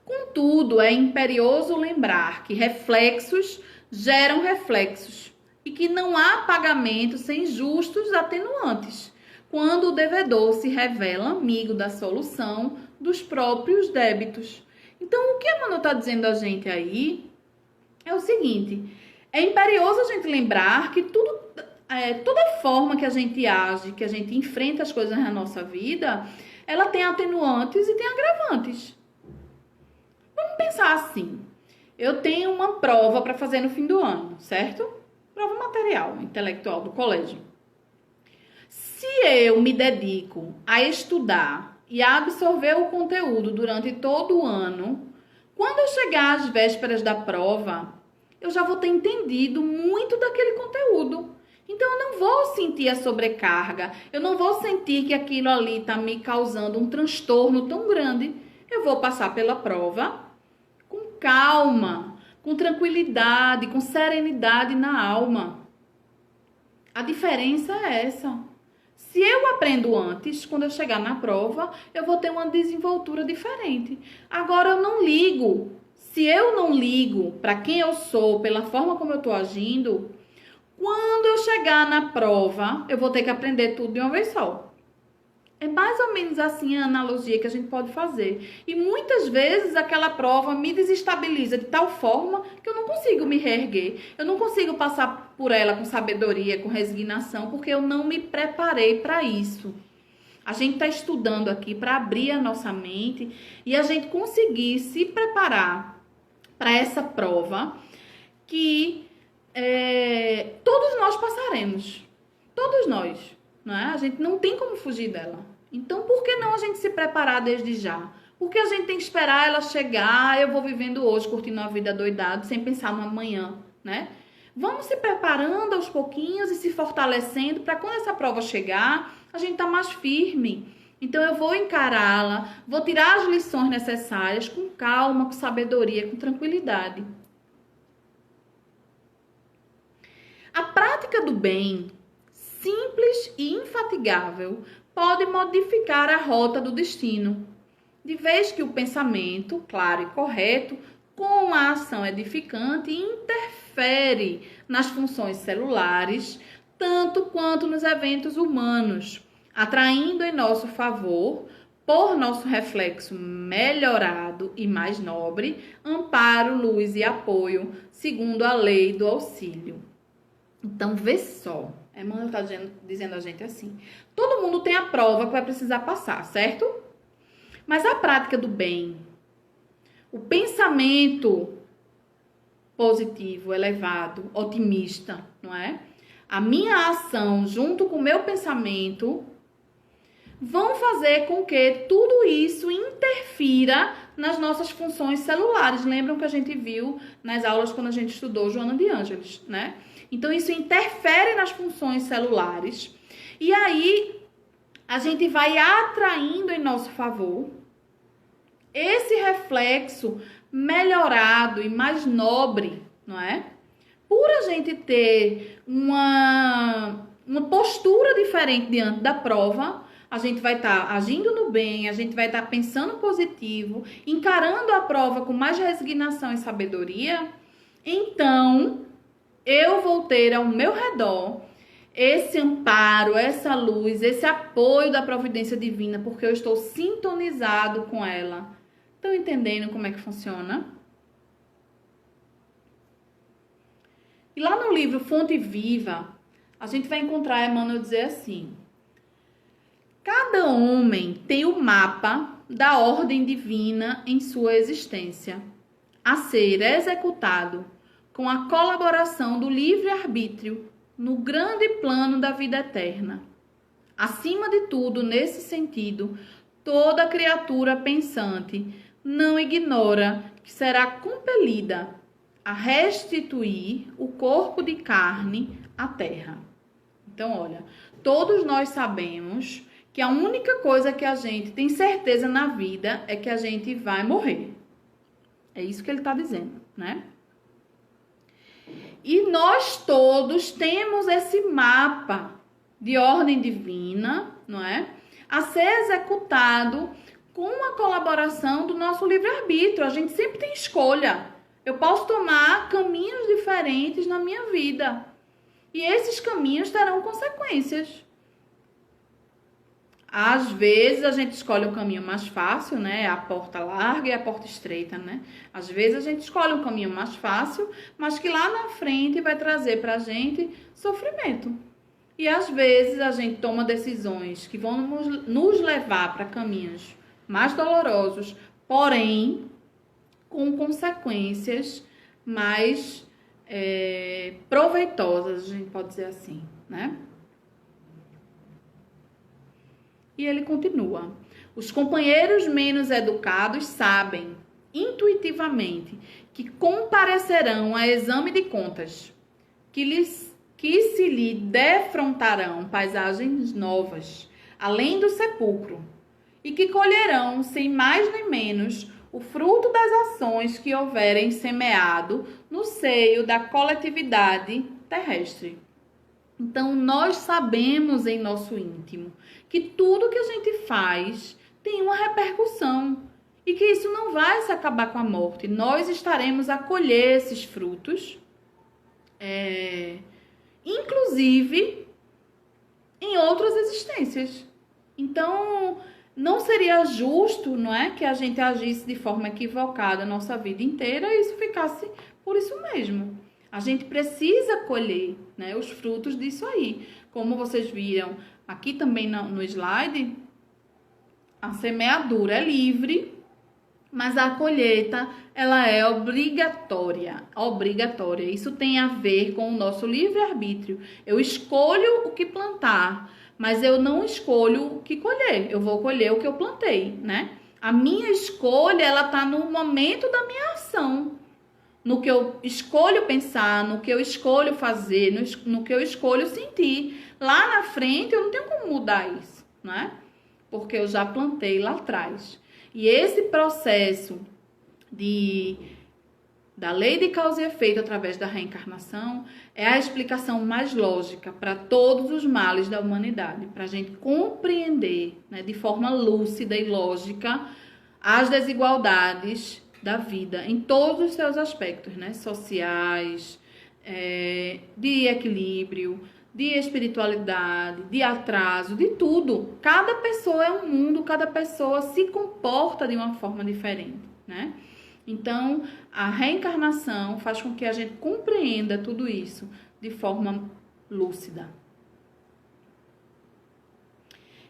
Contudo, é imperioso lembrar que reflexos geram reflexos e que não há pagamento sem justos atenuantes, quando o devedor se revela amigo da solução dos próprios débitos. Então, o que a Manu está dizendo a gente aí é o seguinte, é imperioso a gente lembrar que toda forma que a gente age, que a gente enfrenta as coisas na nossa vida, ela tem atenuantes e tem agravantes. Vamos pensar assim, eu tenho uma prova para fazer no fim do ano, certo? Prova material, intelectual do colégio. Se eu me dedico a estudar e a absorver o conteúdo durante todo o ano, Quando eu chegar às vésperas da prova, eu já vou ter entendido muito daquele conteúdo. Então, eu não vou sentir a sobrecarga, eu não vou sentir que aquilo ali está me causando um transtorno tão grande. Eu vou passar pela prova com calma, com tranquilidade, com serenidade na alma. A diferença é essa. Se eu aprendo antes, quando eu chegar na prova, eu vou ter uma desenvoltura diferente. Agora, eu não ligo. Se eu não ligo para quem eu sou, pela forma como eu estou agindo, quando eu chegar na prova, eu vou ter que aprender tudo de uma vez só. É mais ou menos assim a analogia que a gente pode fazer. E muitas vezes aquela prova me desestabiliza de tal forma que eu não consigo me reerguer. Eu não consigo passar por ela com sabedoria, com resignação, porque eu não me preparei para isso. A gente está estudando aqui para abrir a nossa mente e a gente conseguir se preparar para essa prova que todos nós passaremos. Todos nós. Não é? A gente não tem como fugir dela. Então, por que não a gente se preparar desde já? Porque a gente tem que esperar ela chegar, eu vou vivendo hoje, curtindo a vida doidado, sem pensar no amanhã, né? Vamos se preparando aos pouquinhos e se fortalecendo para quando essa prova chegar, a gente tá mais firme. Então, eu vou encará-la, vou tirar as lições necessárias com calma, com sabedoria, com tranquilidade. A prática do bem, simples e infatigável, pode modificar a rota do destino, de vez que o pensamento, claro e correto, com a ação edificante, interfere nas funções celulares, tanto quanto nos eventos humanos, atraindo em nosso favor, por nosso reflexo melhorado e mais nobre, amparo, luz e apoio, segundo a lei do auxílio. Então, vê só. Emmanuel está dizendo a gente assim. Todo mundo tem a prova que vai precisar passar, certo? Mas a prática do bem, o pensamento positivo, elevado, otimista, não é? A minha ação junto com o meu pensamento vão fazer com que tudo isso interfira nas nossas funções celulares. Lembram que a gente viu nas aulas quando a gente estudou Joana de Ângeles, né? Então, isso interfere nas funções celulares. E aí, a gente vai atraindo em nosso favor esse reflexo melhorado e mais nobre, não é? Por a gente ter uma postura diferente diante da prova, a gente vai estar agindo no bem, a gente vai estar pensando positivo, encarando a prova com mais resignação e sabedoria. Então, eu vou ter ao meu redor esse amparo, essa luz, esse apoio da providência divina, porque eu estou sintonizado com ela. Estão entendendo como é que funciona? E lá no livro Fonte Viva, a gente vai encontrar Emmanuel dizer assim: cada homem tem o mapa da ordem divina em sua existência, a ser executado com a colaboração do livre-arbítrio no grande plano da vida eterna. Acima de tudo, nesse sentido, toda criatura pensante não ignora que será compelida a restituir o corpo de carne à terra. Então, olha, todos nós sabemos que a única coisa que a gente tem certeza na vida é que a gente vai morrer. É isso que ele está dizendo, né? E nós todos temos esse mapa de ordem divina, não é? A ser executado com a colaboração do nosso livre-arbítrio. A gente sempre tem escolha. Eu posso tomar caminhos diferentes na minha vida. E esses caminhos terão consequências. Às vezes a gente escolhe o caminho mais fácil, né? A porta larga e a porta estreita, né? Às vezes a gente escolhe um caminho mais fácil, mas que lá na frente vai trazer pra gente sofrimento. E às vezes a gente toma decisões que vão nos levar para caminhos mais dolorosos, porém com consequências mais proveitosas, a gente pode dizer assim, né? E ele continua: os companheiros menos educados sabem, intuitivamente, que comparecerão a exame de contas, que se lhe defrontarão paisagens novas, além do sepulcro, e que colherão, sem mais nem menos, o fruto das ações que houverem semeado no seio da coletividade terrestre. Então, nós sabemos em nosso íntimo que tudo que a gente faz tem uma repercussão e que isso não vai se acabar com a morte. Nós estaremos a colher esses frutos, inclusive em outras existências. Então, não seria justo, não é, que a gente agisse de forma equivocada a nossa vida inteira e isso ficasse por isso mesmo. A gente precisa colher, né, os frutos disso aí. Como vocês viram aqui também no slide, a semeadura é livre, mas a colheita, ela é obrigatória. Obrigatória. Isso tem a ver com o nosso livre-arbítrio. Eu escolho o que plantar, mas eu não escolho o que colher. Eu vou colher o que eu plantei, né? A minha escolha, ela tá no momento da minha ação. No que eu escolho pensar, no que eu escolho fazer, no que eu escolho sentir. Lá na frente, eu não tenho como mudar isso, né? Porque eu já plantei lá atrás. E esse processo da lei de causa e efeito através da reencarnação é a explicação mais lógica para todos os males da humanidade, para a gente compreender, né, de forma lúcida e lógica as desigualdades da vida em todos os seus aspectos, né, sociais, de equilíbrio, de espiritualidade, de atraso, de tudo. Cada pessoa é um mundo, cada pessoa se comporta de uma forma diferente, né? Então, a reencarnação faz com que a gente compreenda tudo isso de forma lúcida.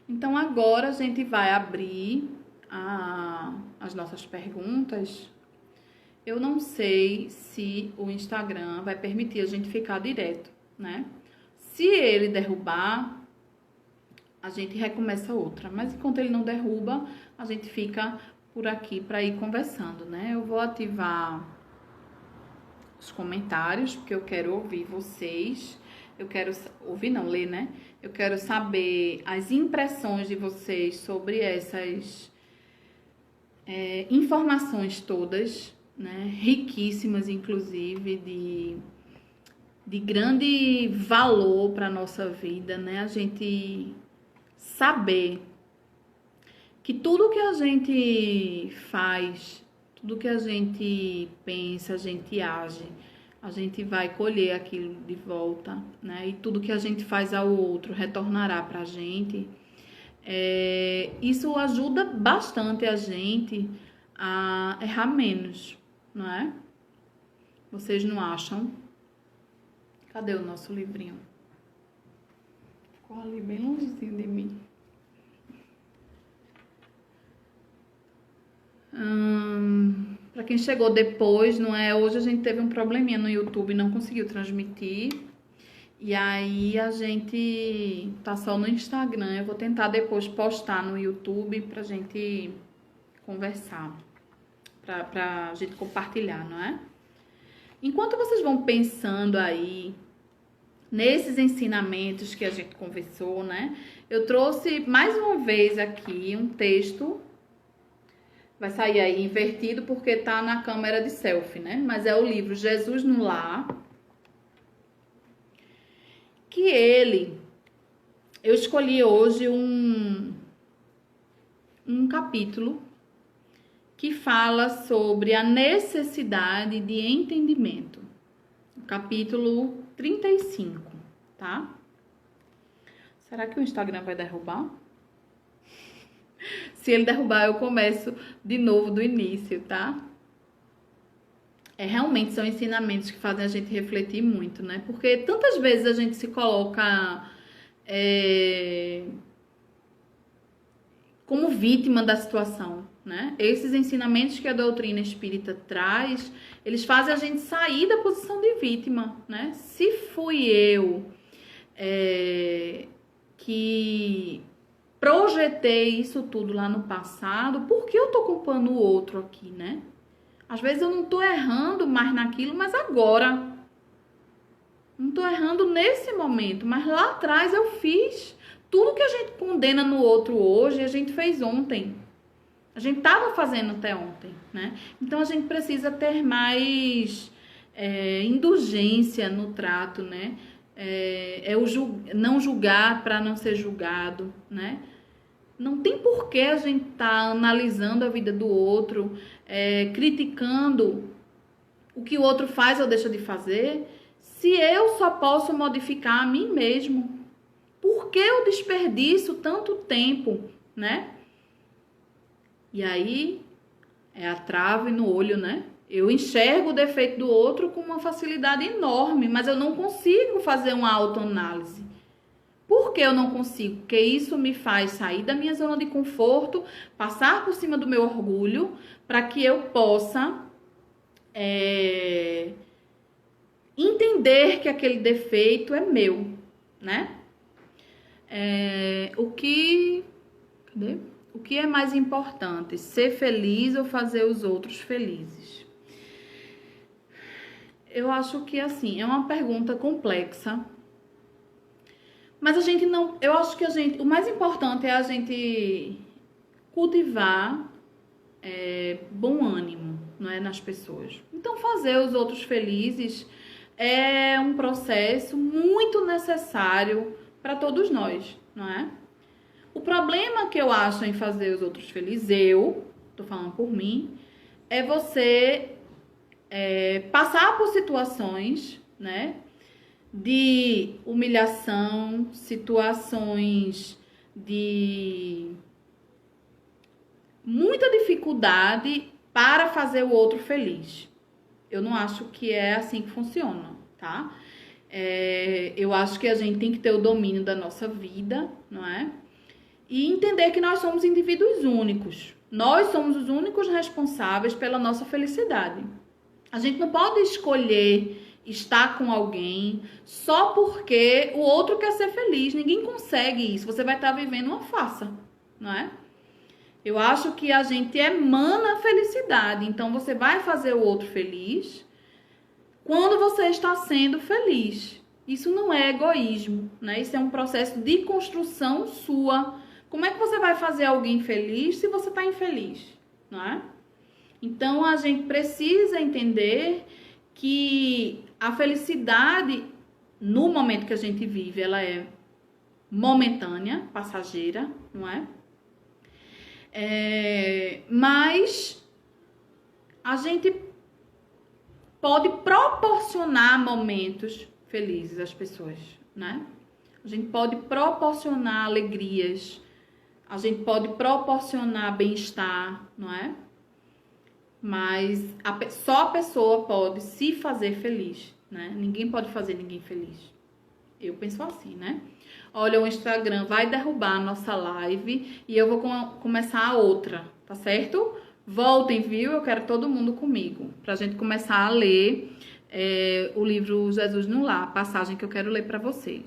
Então, agora a gente vai abrir as nossas perguntas. Eu não sei se o Instagram vai permitir a gente ficar direto, né? Se ele derrubar, a gente recomeça outra. Mas enquanto ele não derruba, a gente fica por aqui para ir conversando, né? Eu vou ativar os comentários, porque eu quero ouvir vocês. Eu quero ouvir, não, ler, né? Eu quero saber as impressões de vocês sobre essas informações todas, né? Riquíssimas, inclusive, de grande valor para a nossa vida, né? A gente saber que tudo que a gente faz, tudo que a gente pensa, a gente age, a gente vai colher aquilo de volta, né? E tudo que a gente faz ao outro retornará para a gente. Isso ajuda bastante a gente a errar menos, não é? Vocês não acham? Cadê o nosso livrinho? Ficou ali bem longezinho de mim. Para quem chegou depois, não é? Hoje a gente teve um probleminha no YouTube, não conseguiu transmitir. E aí a gente tá só no Instagram. Eu vou tentar depois postar no YouTube pra gente conversar, pra gente compartilhar, não é? Enquanto vocês vão pensando aí nesses ensinamentos que a gente conversou, né? Eu trouxe mais uma vez aqui um texto. Vai sair aí invertido porque tá na câmera de selfie, né? Mas é o livro Jesus no Lar. Eu escolhi hoje um capítulo que fala sobre a necessidade de entendimento. O capítulo 35, tá? Será que o Instagram vai derrubar? Se ele derrubar, eu começo de novo do início, tá? Realmente são ensinamentos que fazem a gente refletir muito, né? Porque tantas vezes a gente se coloca como vítima da situação, né? Esses ensinamentos que a doutrina espírita traz, eles fazem a gente sair da posição de vítima, né? Se fui eu que projetei isso tudo lá no passado, por que eu tô culpando o outro aqui, né? Às vezes eu não tô errando mais naquilo, mas agora. Não tô errando nesse momento, mas lá atrás eu fiz. Tudo que a gente condena no outro hoje, a gente fez ontem. A gente tava fazendo até ontem, né? Então a gente precisa ter mais indulgência no trato, né? Não julgar para não ser julgado, né? Não tem por que a gente tá analisando a vida do outro, criticando o que o outro faz ou deixa de fazer, se eu só posso modificar a mim mesmo. Por que eu desperdiço tanto tempo, né? E aí é a trave no olho, né? Eu enxergo o defeito do outro com uma facilidade enorme, mas eu não consigo fazer uma autoanálise. Por que eu não consigo? Porque isso me faz sair da minha zona de conforto, passar por cima do meu orgulho, para que eu possa entender que aquele defeito é meu, né? O que é mais importante? Ser feliz ou fazer os outros felizes? Eu acho que, assim, é uma pergunta complexa. Mas eu acho que o mais importante é a gente cultivar bom ânimo, não é, nas pessoas. Então, fazer os outros felizes é um processo muito necessário para todos nós, não é? O problema que eu acho em fazer os outros felizes, eu tô falando por mim, é você passar por situações, né, de humilhação, situações de muita dificuldade para fazer o outro feliz. Eu não acho que é assim que funciona, tá? Eu acho que a gente tem que ter o domínio da nossa vida, não é? E entender que nós somos indivíduos únicos. Nós somos os únicos responsáveis pela nossa felicidade. A gente não pode escolher estar com alguém só porque o outro quer ser feliz. Ninguém consegue isso. Você vai estar vivendo uma farsa, não é? Eu acho que a gente emana felicidade. Então, você vai fazer o outro feliz quando você está sendo feliz. Isso não é egoísmo, né? Isso é um processo de construção sua. Como é que você vai fazer alguém feliz se você está infeliz, não é? Então, a gente precisa entender que a felicidade, no momento que a gente vive, ela é momentânea, passageira, não é? Mas a gente pode proporcionar momentos felizes às pessoas, né? A gente pode proporcionar alegrias, a gente pode proporcionar bem-estar, não é? Mas só a pessoa pode se fazer feliz, né? Ninguém pode fazer ninguém feliz. Eu penso assim, né? Olha, o Instagram vai derrubar a nossa live e eu vou começar a outra, tá certo? Voltem, viu? Eu quero todo mundo comigo, pra gente começar a ler o livro Jesus no Lar, a passagem que eu quero ler pra vocês.